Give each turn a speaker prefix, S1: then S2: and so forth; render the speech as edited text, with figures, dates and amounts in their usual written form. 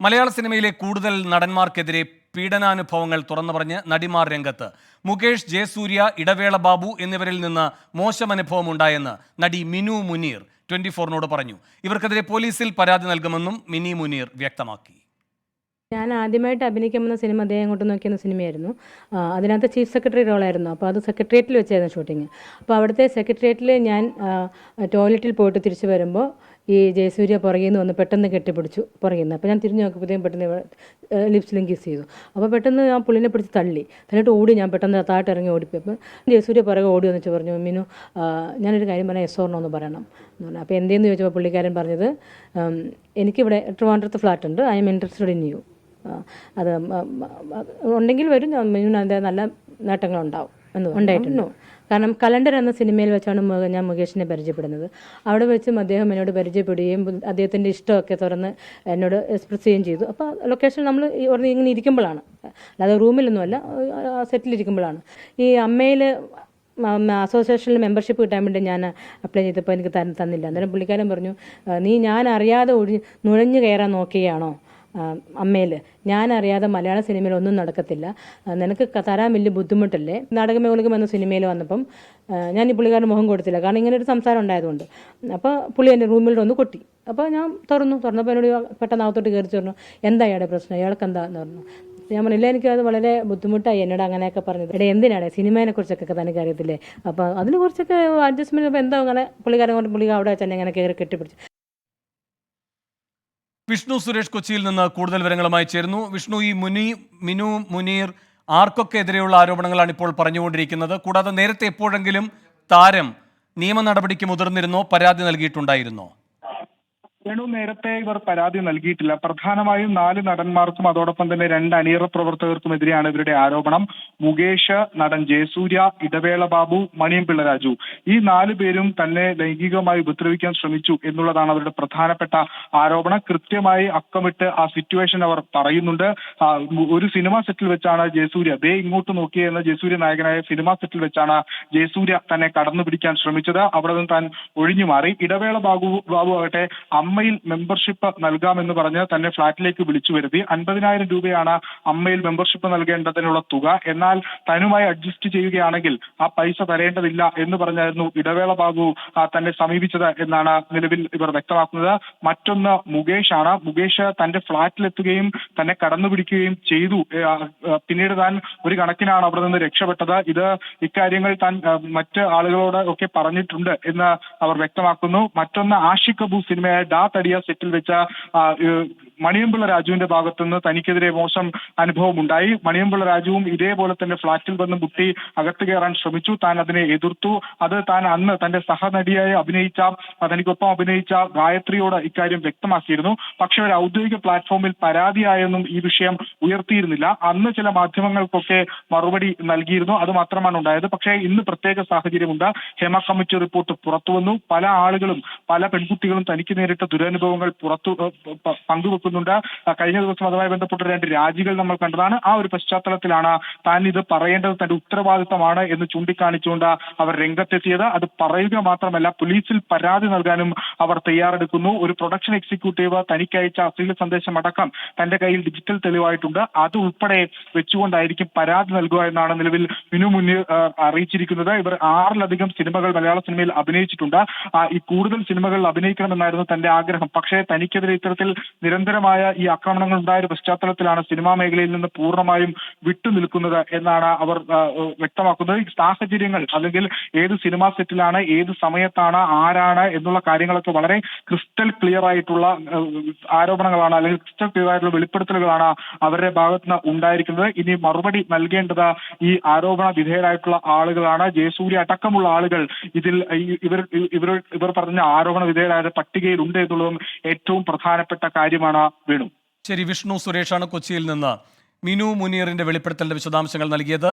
S1: മലയാള സിനിമയിലെ കൂടുതൽ നടന്മാർക്കെതിരെ പീഡനാനുഭവങ്ങൾ തുറന്നു പറഞ്ഞ് നടിമാർ രംഗത്ത്. മുകേഷ്, ജയസൂര്യ, ഇടവേള ബാബു എന്നിവരിൽ നിന്ന് മോശം അനുഭവം ഉണ്ടായെന്ന് നടി മിനു മുനീർ 24-നോട് പറഞ്ഞു. ഇവർക്കെതിരെ പോലീസിൽ പരാതി നൽകുമെന്നും മിനി മുനീർ വ്യക്തമാക്കി.
S2: ഞാൻ ആദ്യമായിട്ട് അഭിനയിക്കാൻ വന്ന സിനിമ അദ്ദേഹം അങ്ങോട്ട് നോക്കിയെന്ന സിനിമയായിരുന്നു. അതിനകത്ത് ചീഫ് സെക്രട്ടറി റോളായിരുന്നു. അപ്പോൾ അത് സെക്രട്ടേറിയറ്റിൽ വെച്ചായിരുന്നു ഷൂട്ടിങ്. അപ്പോൾ അവിടുത്തെ സെക്രട്ടേറിയറ്റിൽ ഞാൻ ടോയ്ലറ്റിൽ പോയിട്ട് തിരിച്ച് വരുമ്പോൾ ഈ ജയസൂര്യ പുറകിൽ നിന്ന് വന്ന് പെട്ടെന്ന് കെട്ടിപ്പിടിച്ചു പുറകിൽ നിന്ന്. അപ്പോൾ ഞാൻ തിരിഞ്ഞു നോക്കിയപ്പോഴത്തേക്കും പെട്ടെന്ന് ലിപ്സിലും കിസ് ചെയ്തു. അപ്പോൾ പെട്ടെന്ന് ഞാൻ പുള്ളിനെ പിടിച്ച് തള്ളിയിട്ട് ഓടി. ഞാൻ പെട്ടെന്ന് താഴോട്ട് ഇറങ്ങി ഓടിപ്പോയി. അപ്പോൾ ജയസൂര്യ പുറകെ ഓടി വന്നിട്ട് പറഞ്ഞു, മിനു ഞാനൊരു കാര്യം പറഞ്ഞാൽ എസ് ഓർണോ എന്ന് പറയണം എന്ന് പറഞ്ഞു. അപ്പോൾ എന്തേന്ന് ചോദിച്ചപ്പോൾ പുള്ളിക്കാരൻ പറഞ്ഞത്, എനിക്കിവിടെ ട്രിവാൻഡ്രത്ത് ഫ്ലാറ്റ് ഉണ്ട്, I am interested in you. അത് ഉണ്ടെങ്കിൽ വരും, മിനുവിന് അതിൻ്റെ നല്ല നേട്ടങ്ങളുണ്ടാവും എന്ന് ഉണ്ടായിട്ടുണ്ടോ. കാരണം കലണ്ടർ എന്ന സിനിമയിൽ വെച്ചാണ് ഞാൻ മുകേഷിനെ പരിചയപ്പെടുന്നത്. അവിടെ വെച്ചും അദ്ദേഹം എന്നോട് പരിചയപ്പെടുകയും അദ്ദേഹത്തിൻ്റെ ഇഷ്ടമൊക്കെ തുറന്ന് എന്നോട് എക്സ്പ്രസ് ചെയ്യുകയും ചെയ്തു. അപ്പോൾ ലൊക്കേഷൻ നമ്മൾ ഇങ്ങനെ ഇരിക്കുമ്പോഴാണ്, അല്ലാതെ റൂമിലൊന്നുമല്ല, സെറ്റിലിരിക്കുമ്പോഴാണ്. ഈ അമ്മയിൽ അസോസിയേഷനിൽ മെമ്പർഷിപ്പ് കിട്ടാൻ വേണ്ടി ഞാൻ അപ്ലൈ ചെയ്തപ്പോൾ എനിക്ക് തന്നില്ല. അന്നേരം പുള്ളിക്കാരൻ പറഞ്ഞു, നീ ഞാൻ അറിയാതെ നുഴഞ്ഞു കയറാൻ നോക്കുകയാണോ അമ്മയിൽ? ഞാനറിയാതെ മലയാള സിനിമയിൽ ഒന്നും നടക്കത്തില്ല, നിനക്ക് തരാൻ വലിയ ബുദ്ധിമുട്ടല്ലേ. നാടകമേഖലകം എന്ന സിനിമയിൽ വന്നപ്പം ഞാൻ ഈ പുള്ളിക്കാരൻ മുഖം കൊടുത്തില്ല, കാരണം ഇങ്ങനെ ഒരു സംസാരം ഉണ്ടായതുകൊണ്ട്. അപ്പോൾ പുള്ളി എൻ്റെ റൂമിൽ ഒന്ന് കൊട്ടി. അപ്പോൾ ഞാൻ തുറന്നപ്പോൾ എന്നോട് പെട്ടെന്ന് അകത്തോട്ട് കയറി പറഞ്ഞു, എന്താ അയാളുടെ പ്രശ്നം, ഇയാൾക്ക് എന്താന്ന് പറഞ്ഞു. ഞാൻ പറഞ്ഞില്ല, എനിക്കത് വളരെ ബുദ്ധിമുട്ടായി എന്നോട് അങ്ങനെയൊക്കെ പറഞ്ഞത്. എടേ എന്തിനാണ് സിനിമയെ കുറിച്ചൊക്കെ തനിക്ക് അറിയത്തില്ലേ, അപ്പോൾ അതിന് കുറച്ചൊക്കെ അഡ്ജസ്റ്റ്മെൻറ്റ്. അപ്പോൾ എന്താ അങ്ങനെ പുള്ളിക്കാരൻ കൊണ്ട് പുള്ളി അവിടെ വെച്ച് തന്നെ ഇങ്ങനെ കയറി കെട്ടിപ്പിടിച്ചു.
S1: വിഷ്ണു സുരേഷ് കൊച്ചിയിൽ നിന്ന് കൂടുതൽ വിവരങ്ങളുമായി ചേരുന്നു. വിഷ്ണു, ഈ മിനു മുനീർ ആർക്കൊക്കെ എതിരെയുള്ള ആരോപണങ്ങളാണ് ഇപ്പോൾ പറഞ്ഞുകൊണ്ടിരിക്കുന്നത്? കൂടാതെ നേരത്തെ എപ്പോഴെങ്കിലും താരം നിയമ നടപടിക്ക് മുതിർന്നിരുന്നോ, പരാതി നൽകിയിട്ടുണ്ടായിരുന്നോ?
S3: നേരത്തെ ഇവർ പരാതി നൽകിയിട്ടില്ല. പ്രധാനമായും 4 നടന്മാർക്കും അതോടൊപ്പം തന്നെ 2 അണിയറ പ്രവർത്തകർക്കുമെതിരെയാണ് ഇവരുടെ ആരോപണം. മുകേഷ്, നടൻ ജയസൂര്യ, ഇടവേള ബാബു, മണിയമ്പിള്ള രാജു, ഈ 4 പേരും തന്നെ ലൈംഗികമായി ഉപദ്രവിക്കാൻ ശ്രമിച്ചു എന്നുള്ളതാണ് അവരുടെ പ്രധാനപ്പെട്ട ആരോപണം. കൃത്യമായി അക്കമിട്ട് ആ സിറ്റുവേഷൻ അവർ പറയുന്നുണ്ട്. ഒരു സിനിമാ സെറ്റിൽ വെച്ചാണ് ജയസൂര്യ ഇങ്ങോട്ട് നോക്കിയെന്ന ജയസൂര്യ നായകനായ സിനിമാ സെറ്റിൽ വെച്ചാണ് ജയസൂര്യ തന്നെ കടന്നു പിടിക്കാൻ ശ്രമിച്ചത്. അവിടെ നിന്ന് താൻ ഒഴിഞ്ഞു മാറി. ഇടവേള ബാബു ആകട്ടെ അമ്മയിൽ മെമ്പർഷിപ്പ് നൽകാമെന്ന് പറഞ്ഞ് തന്നെ ഫ്ളാറ്റിലേക്ക് വിളിച്ചു വരുത്തി. 50,000 രൂപയാണ് അമ്മയിൽ മെമ്പർഷിപ്പ് നൽകേണ്ടതിനുള്ള തുക. എന്നാൽ തനുമായി അഡ്ജസ്റ്റ് ചെയ്യുകയാണെങ്കിൽ ആ പൈസ തരേണ്ടതില്ല എന്ന് പറഞ്ഞായിരുന്നു ഇടവേള ബാബു തന്നെ സമീപിച്ചത് എന്നാണ് നിലവിൽ ഇവർ വ്യക്തമാക്കുന്നത്. മറ്റൊന്ന് മുകേഷ് ആണ്. മുകേഷ് തന്റെ ഫ്ളാറ്റിലെത്തുകയും തന്നെ കടന്നുപിടിക്കുകയും ചെയ്തു. പിന്നീട് താൻ ഒരു കണക്കിനാണ് അവിടെ നിന്ന് രക്ഷപ്പെട്ടത്. ഇക്കാര്യങ്ങൾ താൻ മറ്റ് ആളുകളോട് ഒക്കെ പറഞ്ഞിട്ടുണ്ട് എന്ന് അവർ വ്യക്തമാക്കുന്നു. മറ്റൊന്ന് ആഷിഖ് കപൂർ സിനിമയായ തടിയ സെറ്റിൽ വെച്ച മണിയമ്പിള്ള രാജുവിന്റെ ഭാഗത്തുനിന്ന് തനിക്കെതിരെ മോശം അനുഭവം ഉണ്ടായി. മണിയമ്പിള്ള രാജുവും ഇതേപോലെ തന്നെ ഫ്ളാറ്റിൽ വന്ന് മുട്ടി അകത്ത് കയറാൻ ശ്രമിച്ചു. താൻ അതിനെ എതിർത്തു. അത് താൻ അന്ന് തന്റെ സഹനടിയായി തനിക്കൊപ്പം അഭിനയിച്ച ഗായത്രിയോട് ഇക്കാര്യം വ്യക്തമാക്കിയിരുന്നു. പക്ഷെ ഒരു ഔദ്യോഗിക പ്ലാറ്റ്ഫോമിൽ പരാതിയായെന്നും ഈ വിഷയം ഉയർത്തിയിരുന്നില്ല. അന്ന് ചില മാധ്യമങ്ങൾക്കൊക്കെ മറുപടി നൽകിയിരുന്നു. അത് മാത്രമാണ് ഉണ്ടായത്. പക്ഷേ ഇന്ന് പ്രത്യേക സാഹചര്യമുണ്ട്. ഹേമ കമ്മിറ്റി റിപ്പോർട്ട് പുറത്തു വന്നു. പല ആളുകളും, പല പെൺകുട്ടികളും തനിക്ക് നേരിട്ട ദുരനുഭവങ്ങൾ പങ്കുവെക്കുന്നുണ്ട്. കഴിഞ്ഞ ദിവസം അതുമായി ബന്ധപ്പെട്ട 2 രാജികൾ നമ്മൾ കണ്ടതാണ്. ആ ഒരു പശ്ചാത്തലത്തിലാണ് താൻ ഇത് പറയേണ്ടത് തന്റെ ഉത്തരവാദിത്തമാണ് എന്ന് ചൂണ്ടിക്കാണിച്ചുകൊണ്ട് അവർ രംഗത്തെത്തിയത്. അത് പറയുക മാത്രമല്ല, പോലീസിൽ പരാതി നൽകാനും അവർ തയ്യാറെടുക്കുന്നു. ഒരു പ്രൊഡക്ഷൻ എക്സിക്യൂട്ടീവ് തനിക്കയച്ച അശ്ലീല സന്ദേശം അടക്കം തന്റെ കയ്യിൽ ഡിജിറ്റൽ തെളിവായിട്ടുണ്ട്. അത് ഉൾപ്പെടെ വെച്ചുകൊണ്ടായിരിക്കും പരാതി നൽകുക എന്നാണ് നിലവിൽ മിനു മുനീർ അറിയിച്ചിരിക്കുന്നത്. ഇവർ 6-ലധികം സിനിമകൾ മലയാള സിനിമയിൽ അഭിനയിച്ചിട്ടുണ്ട്. ഈ കൂടുതൽ സിനിമകളിൽ അഭിനയിക്കണമെന്നായിരുന്നു തന്റെ ആഗ്രഹം. പക്ഷേ തനിക്കെതിരെ ഇത്തരത്തിൽ നിരന്തരമായ ഈ ആക്രമണങ്ങൾ ഉണ്ടായ ഒരു പശ്ചാത്തലത്തിലാണ് സിനിമാ മേഖലയിൽ നിന്ന് പൂർണ്ണമായും വിട്ടുനിൽക്കുന്നത് എന്നാണ് അവർ വ്യക്തമാക്കുന്നത്. ഈ സാഹചര്യങ്ങൾ, അല്ലെങ്കിൽ ഏത് സിനിമാ സെറ്റിലാണ്, ഏത് സമയത്താണ്, ആരാണ് എന്നുള്ള കാര്യങ്ങളൊക്കെ വളരെ ക്രിസ്റ്റൽ ക്ലിയർ ആയിട്ടുള്ള ആരോപണങ്ങളാണ്, അല്ലെങ്കിൽ ക്രിസ്റ്റൽ ക്ലിയർ ആയിട്ടുള്ള വെളിപ്പെടുത്തലുകളാണ് അവരുടെ ഭാഗത്തുനിന്ന് ഉണ്ടായിരിക്കുന്നത്. ഇനി മറുപടി നൽകേണ്ടത് ഈ ആരോപണ വിധേയരായിട്ടുള്ള ആളുകളാണ്. ജയസൂര്യ അടക്കമുള്ള ആളുകൾ ഇതിൽ ഇവർ പറഞ്ഞ ആരോപണ വിധേയരായ പട്ടികയിൽ ഉണ്ട് എന്നുള്ളതും ഏറ്റവും പ്രധാനപ്പെട്ട കാര്യമാണ്. വേണു.
S1: ശരി, വിഷ്ണു സുരേഷാണ് കൊച്ചിയിൽ നിന്ന് മിനു മുനീറിന്റെ വെളിപ്പെടുത്തലിന്റെ വിശദാംശങ്ങൾ നൽകിയത്.